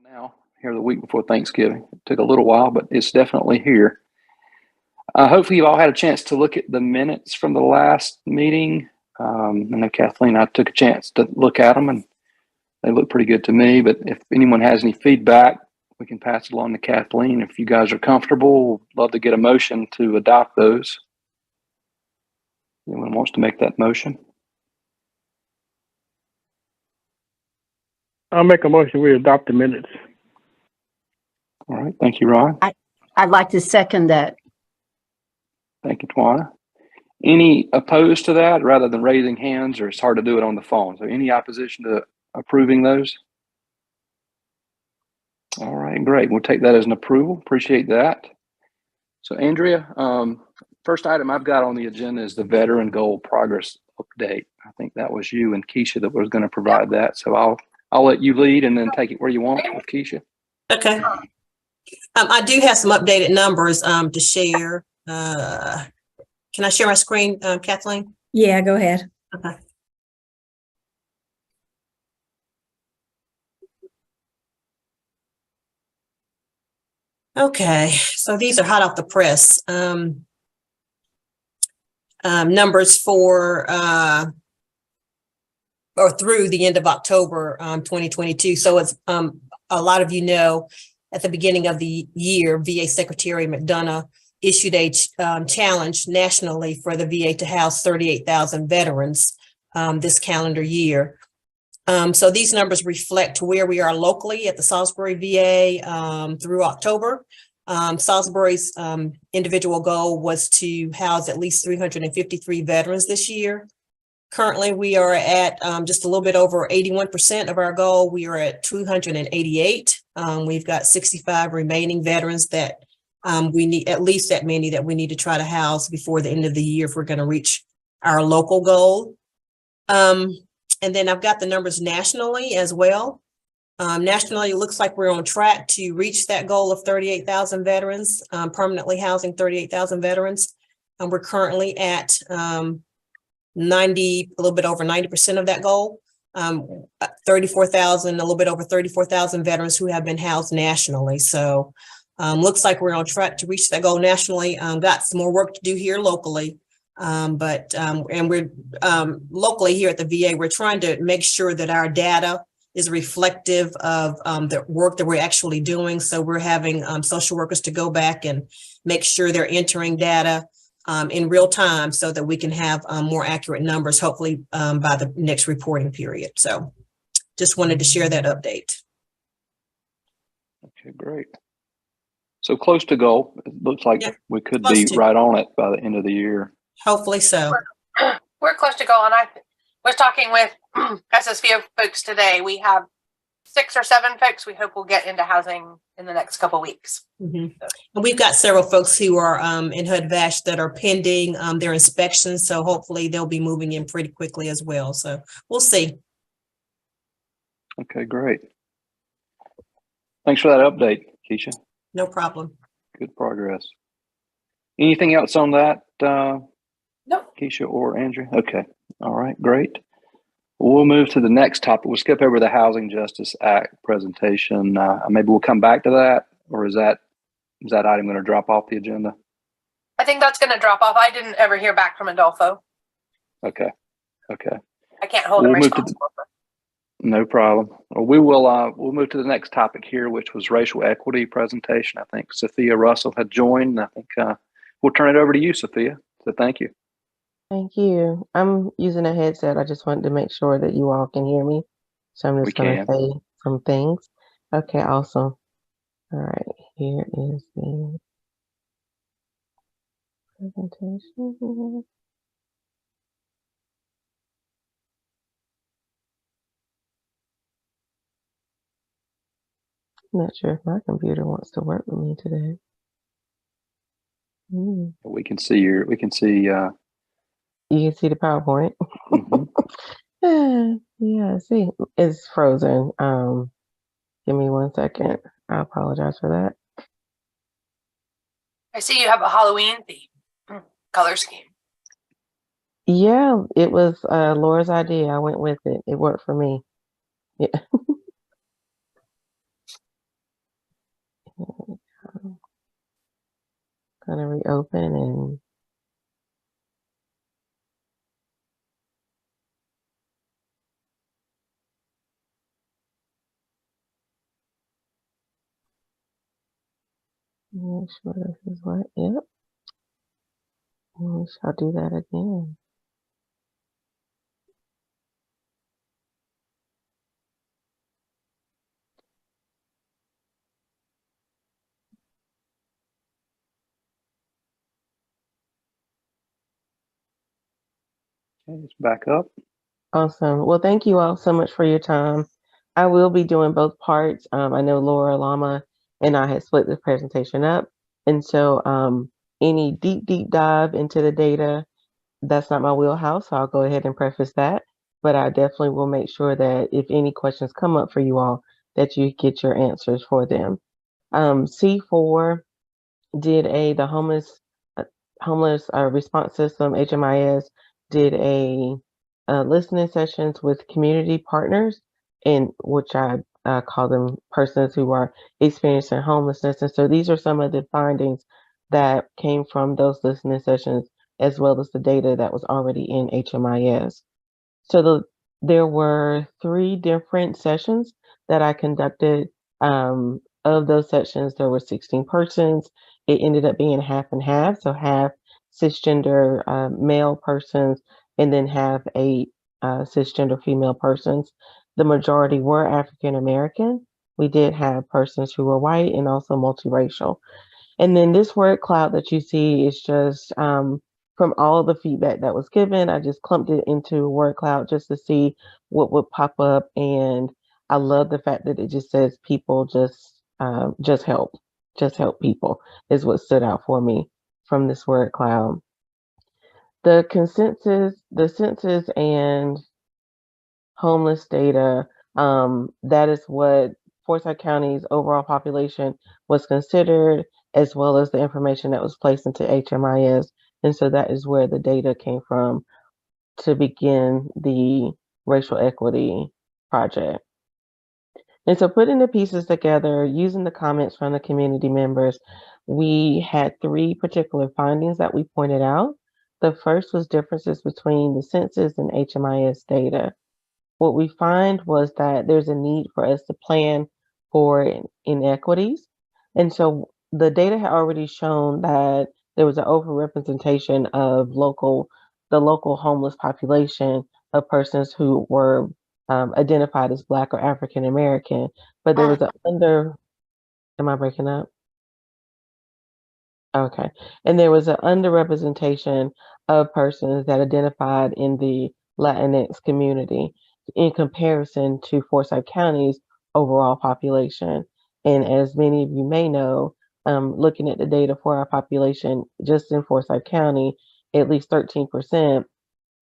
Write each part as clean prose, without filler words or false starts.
Now, here the week before Thanksgiving. It took a little while, but it's definitely here. Hopefully, you've all had a chance to look at the minutes from the last meeting. I know Kathleen and I took a chance to look at them, and they look pretty good to me. But if anyone has any feedback, we can pass it along to Kathleen. If you guys are comfortable, we'd love to get a motion to adopt those. Anyone wants to make that motion? I'll make a motion. We adopt the minutes. All right. Thank you, Ron. I'd like to second that. Thank you, Tawana. Any opposed to that rather than raising hands, or it's hard to do it on the phone? So any opposition to approving those? All right, great. We'll take that as an approval. Appreciate that. So Andrea, first item I've got on the agenda is the veteran goal progress update. I think that was you and Keisha that was going to provide that. So I'll let you lead and then take it where you want with Keisha. Okay. I do have some updated numbers to share. Can I share my screen, Kathleen? Yeah, go ahead. Okay. Okay, so these are hot off the press. Numbers for or through the end of October 2022. So as a lot of you know, at the beginning of the year, VA Secretary McDonough issued a challenge nationally for the VA to house 38,000 veterans this calendar year. So these numbers reflect where we are locally at the Salisbury VA through October. Salisbury's individual goal was to house at least 353 veterans this year. Currently, we are at just a little bit over 81% of our goal. We are at 288. We've got 65 remaining veterans that we need, at least that many that we need to try to house before the end of the year if we're going to reach our local goal. And then I've got the numbers nationally as well. Nationally, it looks like we're on track to reach that goal of 38,000 veterans, permanently housing 38,000 veterans. And we're currently at 90, a little bit over 90% of that goal. 34,000, a little bit over 34,000 veterans who have been housed nationally. So looks like we're on track to reach that goal nationally. Got some more work to do here locally. And we're locally here at the VA, we're trying to make sure that our data is reflective of the work that we're actually doing. So we're having social workers to go back and make sure they're entering data in real time so that we can have more accurate numbers, hopefully by the next reporting period. So just wanted to share that update. Okay, great. So close to goal. It looks like we could be right on it by the end of the year. Hopefully so. We're close to goal, and I was talking with SSVO folks today. We have 6 or 7 folks we hope will get into housing in the next couple of weeks. Mm-hmm. And we've got several folks who are in HUD-VASH that are pending their inspections, so hopefully they'll be moving in pretty quickly as well. So we'll see. Okay, great. Thanks for that update, Keisha. No problem. Good progress. Anything else on that, Nope. Keisha or Andrew? Okay. All right, great. We'll move to the next topic. We'll skip over the Housing Justice Act presentation. Maybe we'll come back to that, or is that item going to drop off the agenda? I think that's going to drop off. I didn't ever hear back from Adolfo. Okay. I can't hold him responsible. No problem. Well, we'll move to the next topic here, which was racial equity presentation. I think Sophia Russell had joined. I think we'll turn it over to you, Sophia. So thank you. Thank you. I'm using a headset. I just wanted to make sure that you all can hear me. So I'm just going to say some things. Okay, awesome. All right, here is the presentation. I'm not sure if my computer wants to work with me today. We can see you can see the PowerPoint. Mm-hmm. Yeah, see, it's frozen. Give me 1 second. I apologize for that. I see you have a Halloween theme color scheme. Yeah, it was Laura's idea. I went with it. It worked for me. Yeah. gonna reopen and make sure this is what, yep. And we shall do that again. Okay, it's back up. Awesome. Well, thank you all so much for your time. I will be doing both parts. I know Laura Lama and I had split the presentation up. And so any deep dive into the data, that's not my wheelhouse. So I'll go ahead and preface that. But I definitely will make sure that if any questions come up for you all, that you get your answers for them. C4 did the homeless response system, HMIS, did a listening sessions with community partners, in which I call them persons who are experiencing homelessness. And so these are some of the findings that came from those listening sessions, as well as the data that was already in HMIS. So there were 3 different sessions that I conducted. Of those sessions, there were 16 persons. It ended up being half and half, so half cisgender male persons, and then half 8 cisgender female persons. The majority were African American. We did have persons who were white and also multiracial. And then this word cloud that you see is just from all of the feedback that was given. I just clumped it into a word cloud just to see what would pop up. And I love the fact that it just says people just help people is what stood out for me from this word cloud. The census and homeless data, that is what Forsyth County's overall population was considered, as well as the information that was placed into HMIS. And so that is where the data came from to begin the racial equity project. And so putting the pieces together, using the comments from the community members, we had 3 particular findings that we pointed out. The first was differences between the census and HMIS data. What we find was that there's a need for us to plan for inequities. And so the data had already shown that there was an overrepresentation of the local homeless population of persons who were identified as Black or African American, but there was am I breaking up? Okay. And there was an underrepresentation of persons that identified in the Latinx community in comparison to Forsyth County's overall population. And as many of you may know, looking at the data for our population just in Forsyth County, at least 13%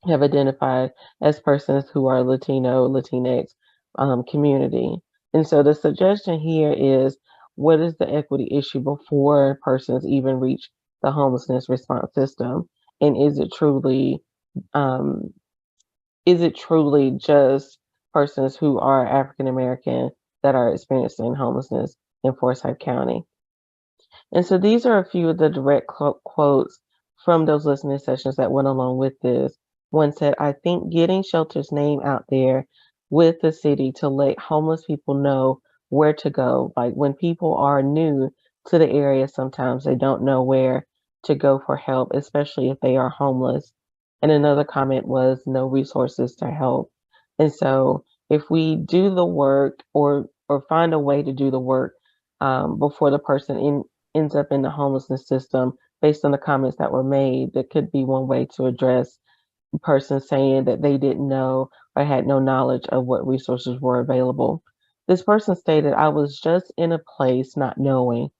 have identified as persons who are Latino, Latinx community. And so the suggestion here is, what is the equity issue before persons even reach the homelessness response system? And is it truly just persons who are African American that are experiencing homelessness in Forsyth County? And so these are a few of the direct quotes from those listening sessions that went along with this. One said, I think getting shelter's name out there with the city to let homeless people know where to go. Like when people are new to the area, sometimes they don't know where to go for help, especially if they are homeless. And another comment was no resources to help. And so if we do the work or find a way to do the work before the person ends up in the homelessness system, based on the comments that were made, that could be one way to address a person saying that they didn't know or had no knowledge of what resources were available. This person stated, I was just in a place not knowing.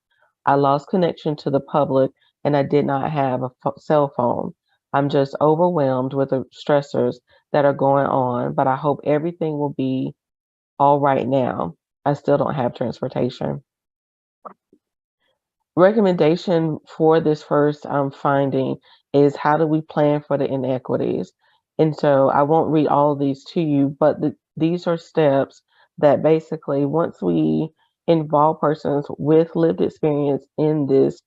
I lost connection to the public and I did not have a cell phone. I'm just overwhelmed with the stressors that are going on, but I hope everything will be all right now. I still don't have transportation. Recommendation for this first finding is, how do we plan for the inequities? And so I won't read all of these to you, but these are steps that basically, once we involve persons with lived experience in this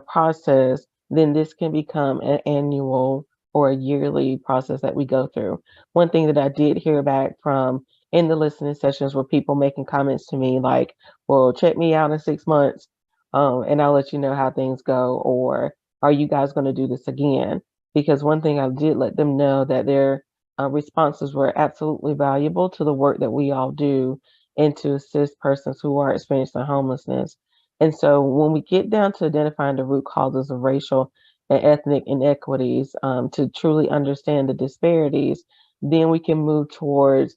process, then this can become an annual or a yearly process that we go through. One thing that I did hear back from in the listening sessions were people making comments to me like, well, check me out in 6 months, and I'll let you know how things go, or are you guys going to do this again? Because one thing I did let them know that their responses were absolutely valuable to the work that we all do and to assist persons who are experiencing homelessness. And so when we get down to identifying the root causes of racial and ethnic inequities, to truly understand the disparities, then we can move towards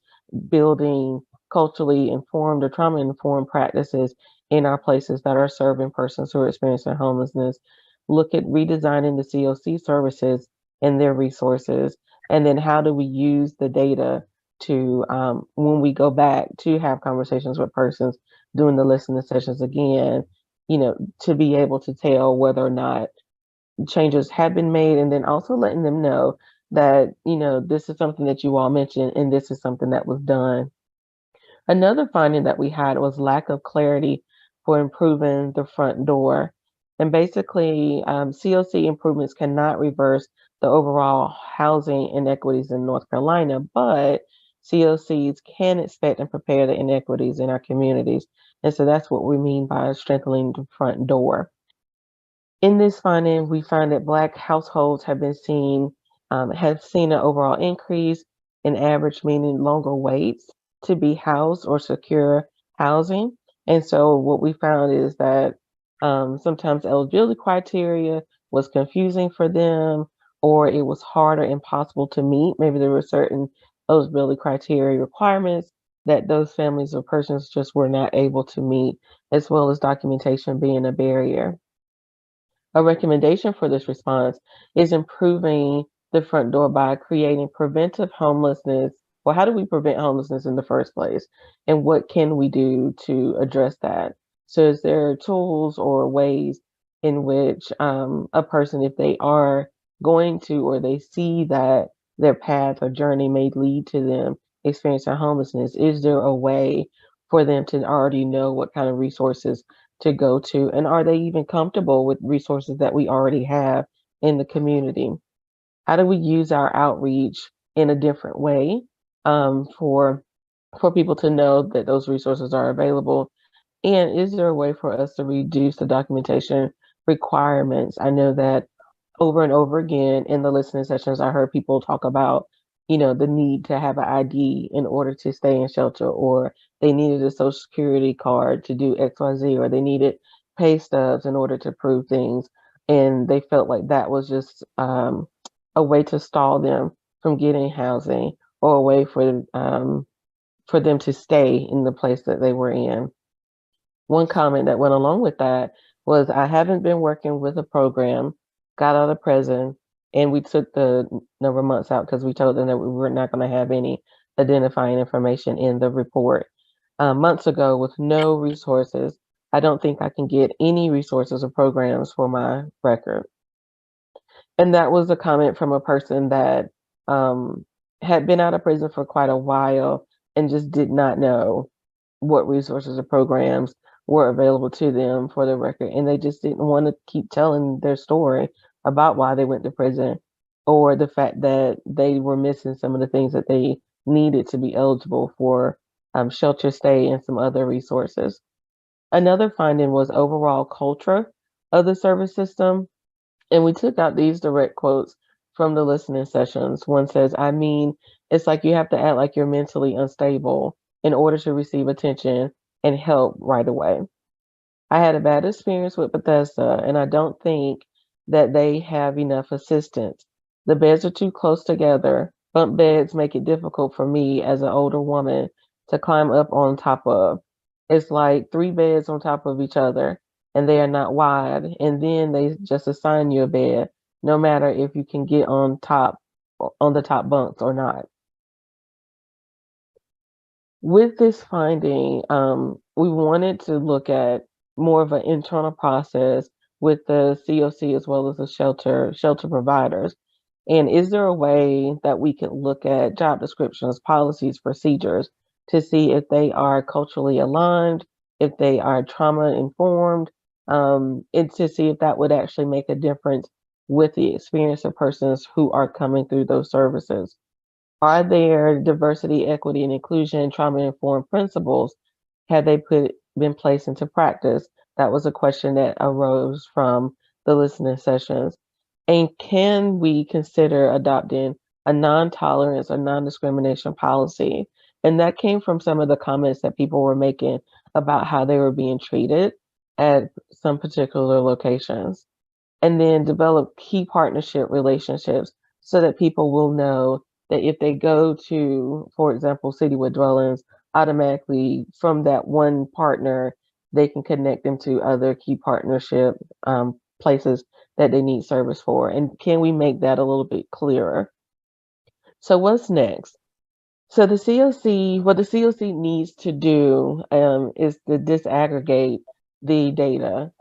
building culturally informed or trauma informed practices in our places that are serving persons who are experiencing homelessness. Look at redesigning the COC services and their resources. And then how do we use the data to, when we go back to have conversations with persons, doing the listening sessions again, to be able to tell whether or not changes have been made, and then also letting them know that, this is something that you all mentioned and this is something that was done. Another finding that we had was lack of clarity for improving the front door. And basically, COC improvements cannot reverse the overall housing inequities in North Carolina, but COCs can expect and prepare the inequities in our communities. And so that's what we mean by strengthening the front door. In this finding, we find that Black households have seen an overall increase in average, meaning longer waits to be housed or secure housing. And so what we found is that sometimes eligibility criteria was confusing for them, or it was hard or impossible to meet. Maybe there were certain eligibility criteria requirements that those families or persons just were not able to meet, as well as documentation being a barrier. A recommendation for this response is improving the front door by creating preventive homelessness. Well, how do we prevent homelessness in the first place? And what can we do to address that? So is there tools or ways in which a person, if they are going to, or they see that their path or journey may lead to them experiencing homelessness, is there a way for them to already know what kind of resources to go to? And are they even comfortable with resources that we already have in the community? How do we use our outreach in a different way for people to know that those resources are available? And is there a way for us to reduce the documentation requirements? I know that over and over again in the listening sessions, I heard people talk about, the need to have an ID in order to stay in shelter, or they needed a social security card to do XYZ, or they needed pay stubs in order to prove things. And they felt like that was just a way to stall them from getting housing, or a way for them to stay in the place that they were in. One comment that went along with that was, I haven't been working with a program, got out of prison, and we took the number of months out because we told them that we were not going to have any identifying information in the report. Months ago, with no resources, I don't think I can get any resources or programs for my record. And that was a comment from a person that had been out of prison for quite a while and just did not know what resources or programs were available to them for the record. And they just didn't want to keep telling their story about why they went to prison, or the fact that they were missing some of the things that they needed to be eligible for shelter stay and some other resources. Another finding was overall culture of the service system. And we took out these direct quotes from the listening sessions. One says, it's like you have to act like you're mentally unstable in order to receive attention and help right away. I had a bad experience with Bethesda, and I don't think that they have enough assistance. The beds are too close together. Bunk beds make it difficult for me as an older woman to climb up on top of. It's like 3 beds on top of each other, and they are not wide. And then they just assign you a bed, no matter if you can get on the top bunks or not. With this finding, we wanted to look at more of an internal process with the COC as well as the shelter providers. And is there a way that we could look at job descriptions, policies, procedures to see if they are culturally aligned, if they are trauma informed, and to see if that would actually make a difference with the experience of persons who are coming through those services. Are there diversity, equity, and inclusion, trauma-informed principles? Have they been placed into practice? That was a question that arose from the listening sessions. And can we consider adopting a non-tolerance or non-discrimination policy? And that came from some of the comments that people were making about how they were being treated at some particular locations. And then develop key partnership relationships so that people will know that if they go to, for example, Citywood Dwellings, automatically from that one partner, they can connect them to other key partnership places that they need service for. And can we make that a little bit clearer? So what's next? So the COC, what the COC needs to do is to disaggregate the data.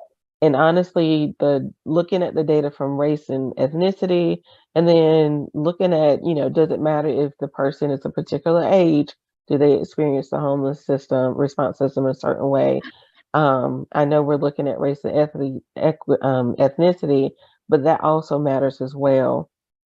And honestly, looking at the data from race and ethnicity, and then looking at, does it matter if the person is a particular age? Do they experience the homeless system, response system in a certain way? I know we're looking at race and ethnicity, but that also matters as well.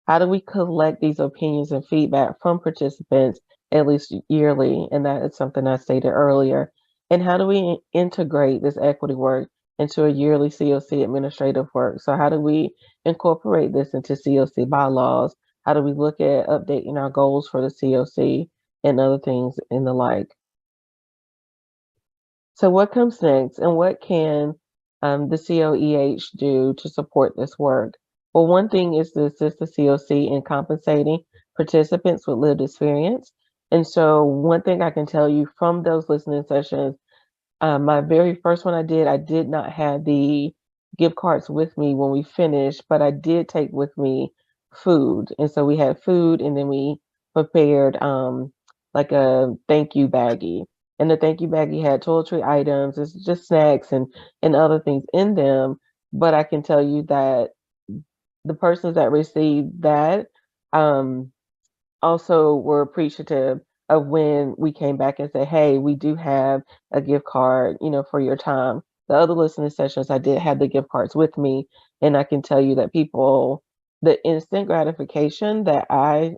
How do we collect these opinions and feedback from participants at least yearly? And that is something I stated earlier. And how do we integrate this equity work into a yearly COC administrative work? So how do we incorporate this into COC bylaws? How do we look at updating our goals for the COC and other things and the like? So what comes next, and what can the COEH do to support this work? Well, one thing is to assist the COC in compensating participants with lived experience. And so one thing I can tell you from those listening sessions, my very first one I did not have the gift cards with me when we finished, but I did take with me food. And so we had food, and then we prepared like a thank you baggie. And the thank you baggie had toiletry items, it's just snacks and other things in them. But I can tell you that the persons that received that also were appreciative of when we came back and said, hey, we do have a gift card, for your time. The other listening sessions, I did have the gift cards with me. And I can tell you that people, the instant gratification that I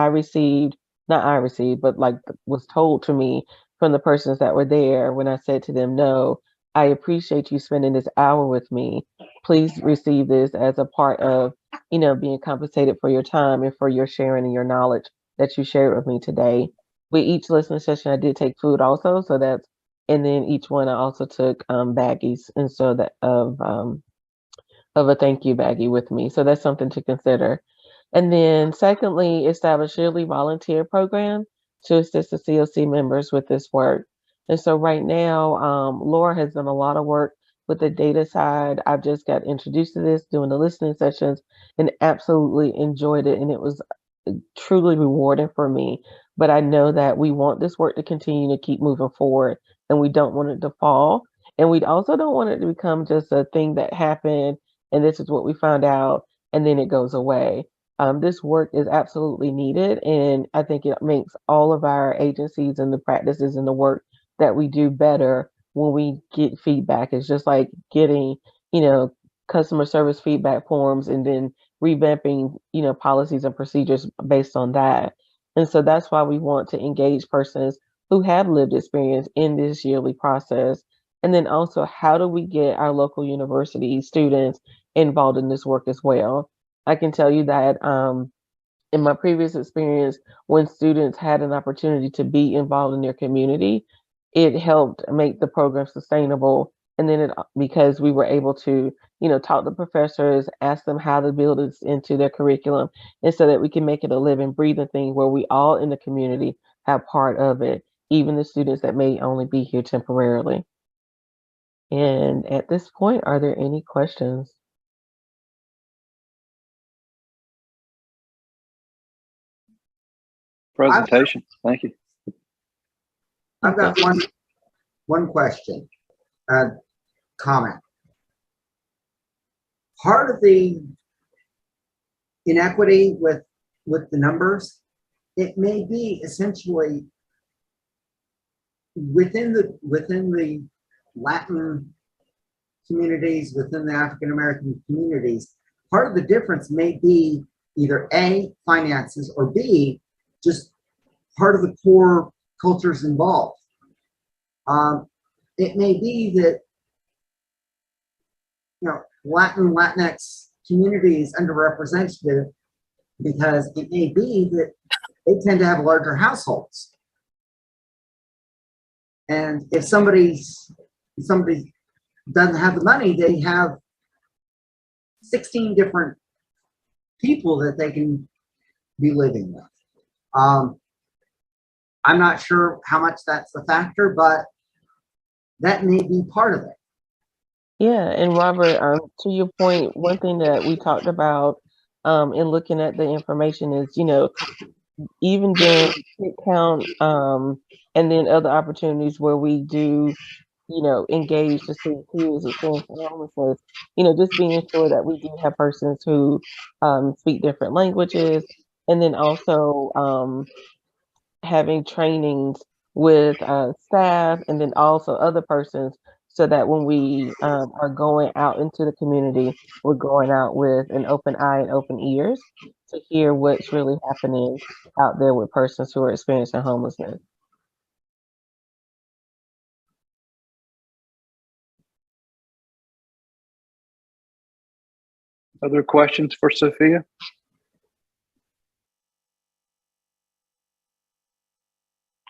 received, not I received, but like was told to me from the persons that were there when I said to them, no, I appreciate you spending this hour with me. Please receive this as a part of, being compensated for your time and for your sharing and your knowledge that you shared with me today. With each listening session, I did take food also. So that's, and then each one I also took baggies and so that of a thank you baggie with me. So that's something to consider. And then secondly, establish yearly volunteer program to assist the COC members with this work. And so right now, Laura has done a lot of work with the data side. I've just got introduced to this, doing the listening sessions, and absolutely enjoyed it. And it was truly rewarding for me. But I know that we want this work to continue to keep moving forward, and we don't want it to fall. And we also don't want it to become just a thing that happened, and this is what we found out, and then it goes away. This work is absolutely needed, and I think it makes all of our agencies and the practices and the work that we do better when we get feedback. It's just like getting, customer service feedback forms and then revamping, policies and procedures based on that. And so that's why we want to engage persons who have lived experience in this yearly process. And then also, how do we get our local university students involved in this work as well? I can tell you that in my previous experience, when students had an opportunity to be involved in their community, it helped make the program sustainable. And then because we were able to, talk to professors, ask them how to build this into their curriculum, and so that we can make it a living, breathing thing where we all in the community have part of it, even the students that may only be here temporarily. And at this point, are there any questions? Presentation. Thank you. I've got one question, comment. Part of the inequity with the numbers, it may be essentially within the Latin communities within the African American communities. Part of the difference may be either A, finances, or B, just part of the core cultures involved. It may be that, Latinx community is underrepresented because it may be that they tend to have larger households. And if somebody doesn't have the money, they have 16 different people that they can be living with. I'm not sure how much that's a factor, but that may be part of it. Yeah, and Robert, to your point, one thing that we talked about in looking at the information is, even during hit count and then other opportunities where we do, engage to see who is experiencing homelessness, just being sure that we do have persons who speak different languages, and then also having trainings with staff and then also other persons, so that when we are going out into the community, we're going out with an open eye and open ears to hear what's really happening out there with persons who are experiencing homelessness. Other questions for Sophia?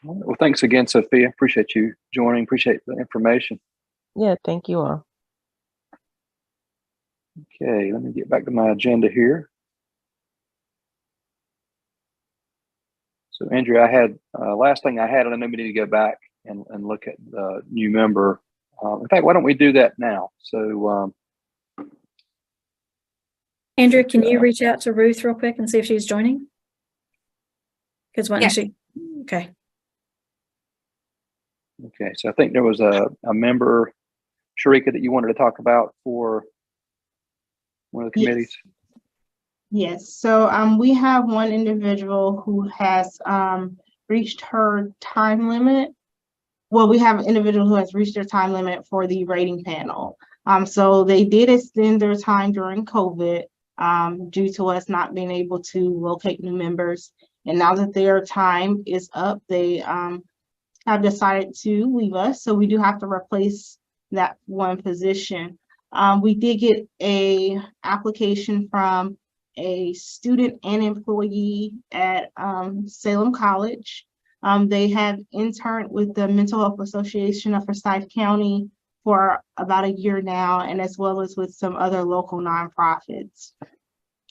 All right. Well, thanks again, Sophia. Appreciate you joining. Appreciate the information. Yeah, thank you all. Okay, let me get back to my agenda here. So, Andrea, I had last thing I had, and I know we need to go back and look at the new member. In fact, why don't we do that now? So, Andrea, can you reach out to Ruth real quick and see if she's joining? Because when she, okay. Okay, so I think there was a member, Sharika, that you wanted to talk about for one of the committees. Yes, so we have one individual who has reached her time limit. Well, we have an individual who has reached their time limit for the rating panel. So they did extend their time during COVID due to us not being able to locate new members. And now that their time is up, they have decided to leave us. So we do have to replace that one position. We did get a application from a student and employee at Salem College. They have interned with the Mental Health Association of Forsyth County for about a year now, and as well as with some other local nonprofits.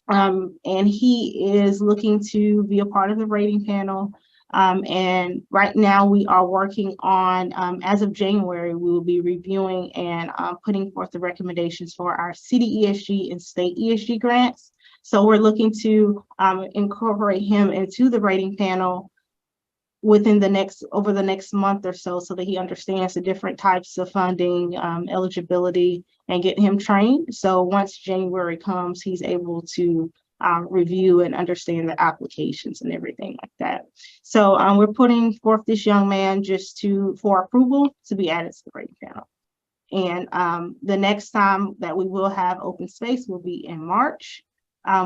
And he is looking to be a part of the rating panel. And right now we are working on, as of January, we will be reviewing and putting forth the recommendations for our city ESG and state ESG grants. So we're looking to incorporate him into the rating panel within over the next month or so that he understands the different types of funding, eligibility, and get him trained. So once January comes, he's able to review and understand the applications and everything like that. So we're putting forth this young man just for approval to be added to the rating panel. And the next time that we will have open space will be in March.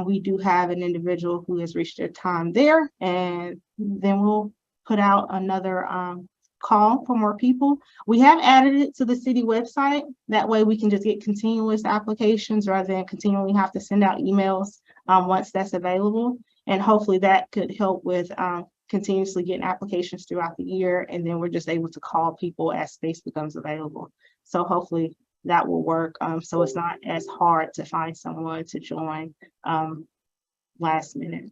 We do have an individual who has reached their time there, and then we'll put out another call for more people. We have added it to the city website. That way we can just get continuous applications rather than continually have to send out emails once that's available. And hopefully that could help with continuously getting applications throughout the year. And then we're just able to call people as space becomes available. So hopefully that will work. So it's not as hard to find someone to join last minute.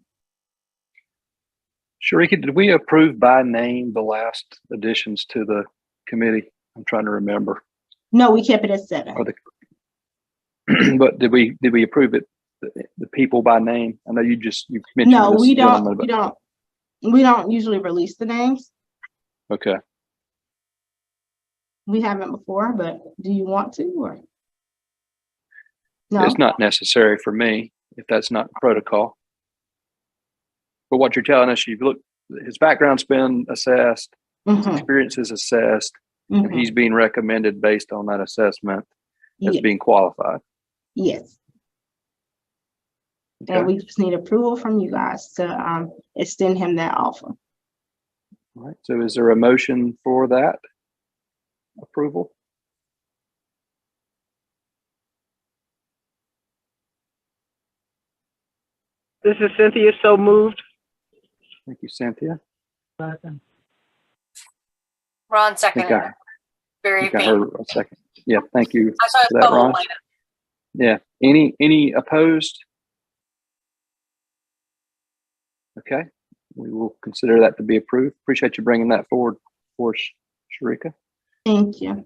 Sharika, did we approve by name the last additions to the committee? I'm trying to remember. No, we kept it at 7. But did we approve it, the people by name? I know you mentioned. No, we don't usually release the names. Okay. We haven't before, but do you want to, or? No. It's not necessary for me if that's not protocol. But what you're telling us, his background's been assessed, his experience is assessed, and he's being recommended based on that assessment. as being qualified. Yes. Okay. And we just need approval from you guys to extend him that offer. All right. So is there a motion for that approval? This is Cynthia, so moved. Thank you, Cynthia. Ron I second. think I Very faint. heard a second. Yeah, thank you I saw his for that, bubble Ron. light up. Yeah. Any opposed? Okay. We will consider that to be approved. Appreciate you bringing that forward for us, Sharika. Thank you.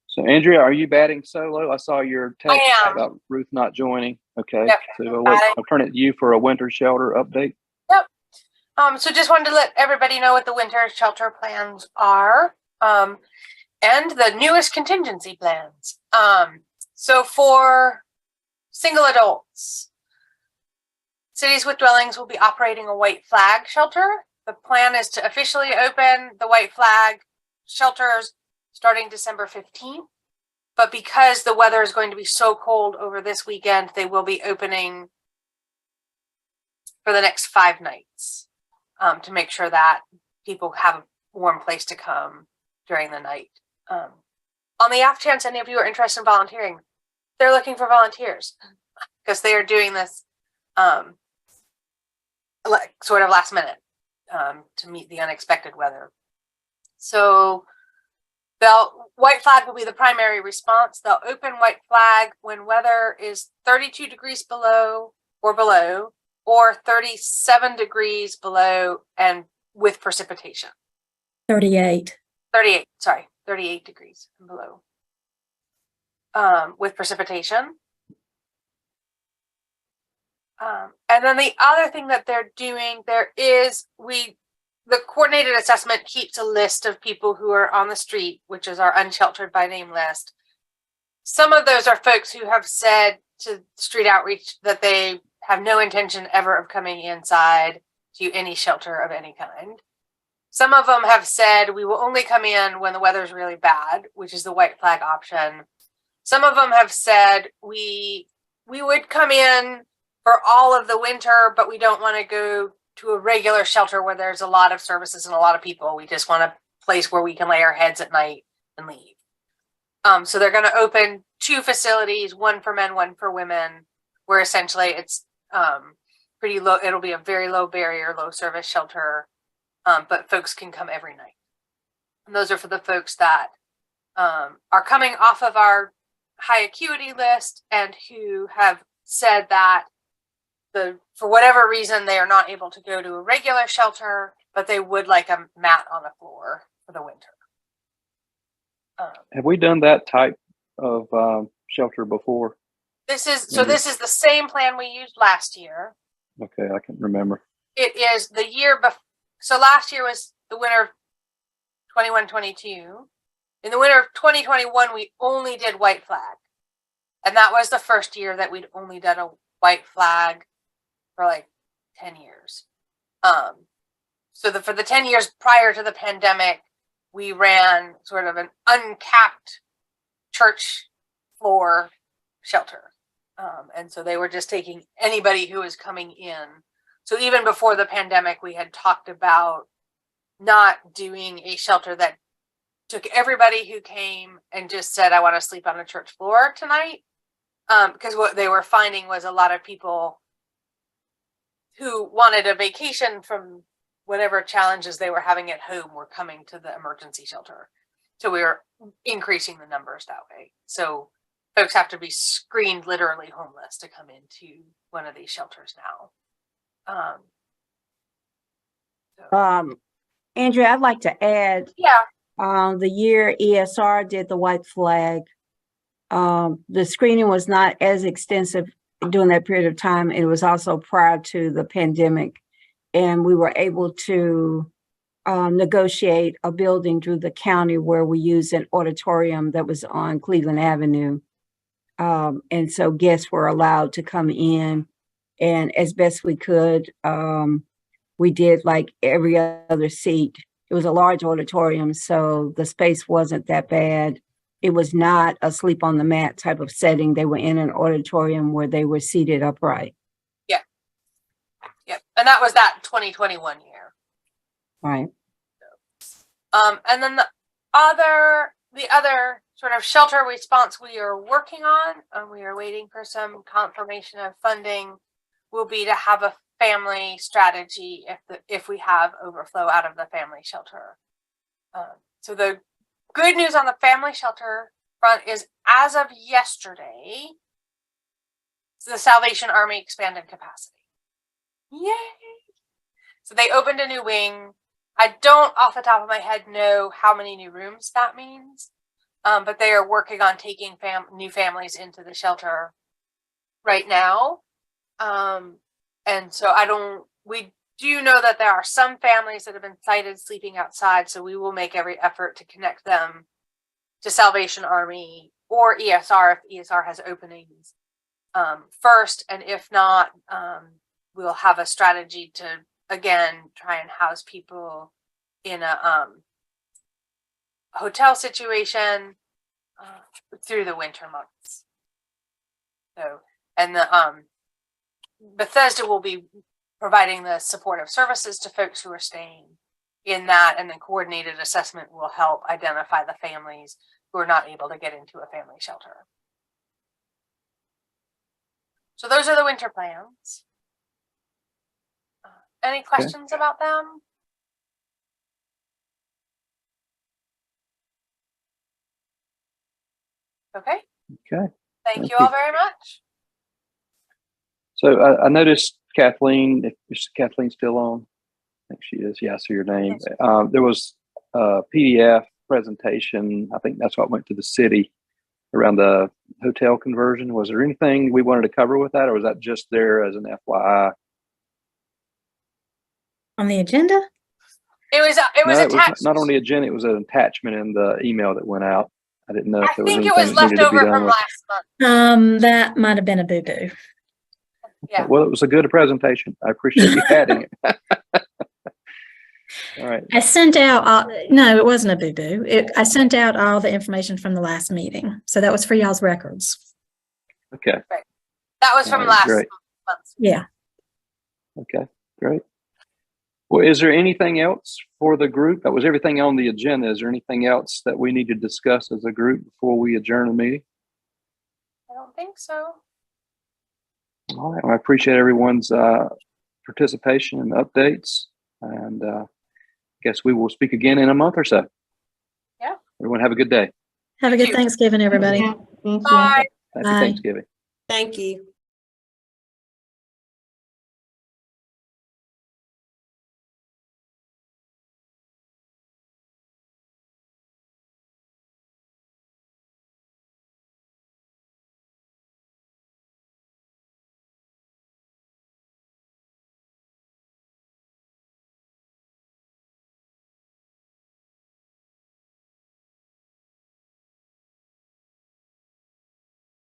So Andrea, are you batting solo? I saw your text I am. about Ruth not joining. Okay. Yep, So batting. I'll turn it to you for a winter shelter update. So just wanted to let everybody know what the winter shelter plans are, and the newest contingency plans. So for single adults, cities with dwellings will be operating a white flag shelter. The plan is to officially open the white flag shelters starting December 15th. But because the weather is going to be so cold over this weekend, they will be opening for the next 5 nights. To make sure that people have a warm place to come during the night. On the off chance any of you are interested in volunteering, they're looking for volunteers because they are doing this like sort of last minute to meet the unexpected weather. So white flag will be the primary response. They'll open white flag when weather is 32 degrees below, or 37 degrees below and with precipitation. 38. 38 degrees and below. With precipitation. And then the other thing that they're doing, the coordinated assessment keeps a list of people who are on the street, which is our unsheltered by name list. Some of those are folks who have said to street outreach that they have no intention ever of coming inside to any shelter of any kind. Some of them have said we will only come in when the weather is really bad, which is the white flag option. Some of them have said we would come in for all of the winter, but we don't want to go to a regular shelter where there's a lot of services and a lot of people. We just want a place where we can lay our heads at night and leave. So they're going to open 2 facilities, one for men, one for women, where essentially it's pretty low. It'll be a very low barrier, low service shelter, but folks can come every night. And those are for the folks that are coming off of our high acuity list and who have said that for whatever reason they are not able to go to a regular shelter, but they would like a mat on the floor for the winter. Have we done that type of shelter before? This is the same plan we used last year. Okay, I can remember. It is the year before. So last year was the winter of 21-22. In the winter of 2021, we only did white flag. And that was the first year that we'd only done a white flag for like 10 years. So for the 10 years prior to the pandemic, we ran sort of an uncapped church floor shelter. And so they were just taking anybody who was coming in. So even before the pandemic, we had talked about not doing a shelter that took everybody who came and just said, I want to sleep on a church floor tonight. Because what they were finding was a lot of people who wanted a vacation from whatever challenges they were having at home were coming to the emergency shelter. So we were increasing the numbers that way. So folks have to be screened literally homeless to come into one of these shelters now. Andrea, I'd like to add, Yeah. the year ESR did the white flag, the screening was not as extensive during that period of time. It was also prior to the pandemic, and we were able to negotiate a building through the county where we used an auditorium that was on Cleveland Avenue. And so guests were allowed to come in, and as best we could, we did like every other seat. It was a large auditorium, so the space wasn't that bad. it was not a sleep on the mat type of setting. They were in an auditorium where they were seated upright. Yep. And that was that 2021 year. Right. And then the other sort of shelter response we are working on, and we are waiting for some confirmation of funding, will be to have a family strategy if we have overflow out of the family shelter. So the good news on the family shelter front is, as of yesterday, the Salvation Army expanded capacity. Yay! So they opened a new wing. I don't off the top of my head know how many new rooms that means, but they are working on taking new families into the shelter right now. And so we do know that there are some families that have been cited sleeping outside, so we will make every effort to connect them to Salvation Army or ESR if ESR has openings first, and if not, we'll have a strategy to, again, try and house people in a hotel situation through the winter months. So, and the Bethesda will be providing the supportive services to folks who are staying in that, and then coordinated assessment will help identify the families who are not able to get into a family shelter. So those are the winter plans. Any questions about them? Okay. Okay. Thank you all very much. So I noticed Kathleen, if Kathleen's still on, I think she is. Yeah, I see your name. There was a PDF presentation. I think that's what went to the city around the hotel conversion. Was there anything we wanted to cover with that, or was that just there as an FYI? On the agenda? It was attached. Not on the agenda. It was an attachment in the email that went out. I didn't know if there was anything it was left over from last month. That might have been a boo-boo. Yeah. Well, it was a good presentation. I appreciate you adding it. All right. I sent out, no, it wasn't a boo-boo. I sent out all the information from the last meeting. So that was for y'all's records. Okay. Right. That was from last month. Yeah. Okay, great. Well, is there anything else for the group? That was everything on the agenda. Is there anything else that we need to discuss as a group before we adjourn the meeting? I don't think so. All right. Well, I appreciate everyone's participation and updates. And I guess we will speak again in a month or so. Yeah. Everyone have a good day. Have a good Thanksgiving, everybody. Yeah, thank you. Bye. Happy Bye. Thanksgiving. Thank you.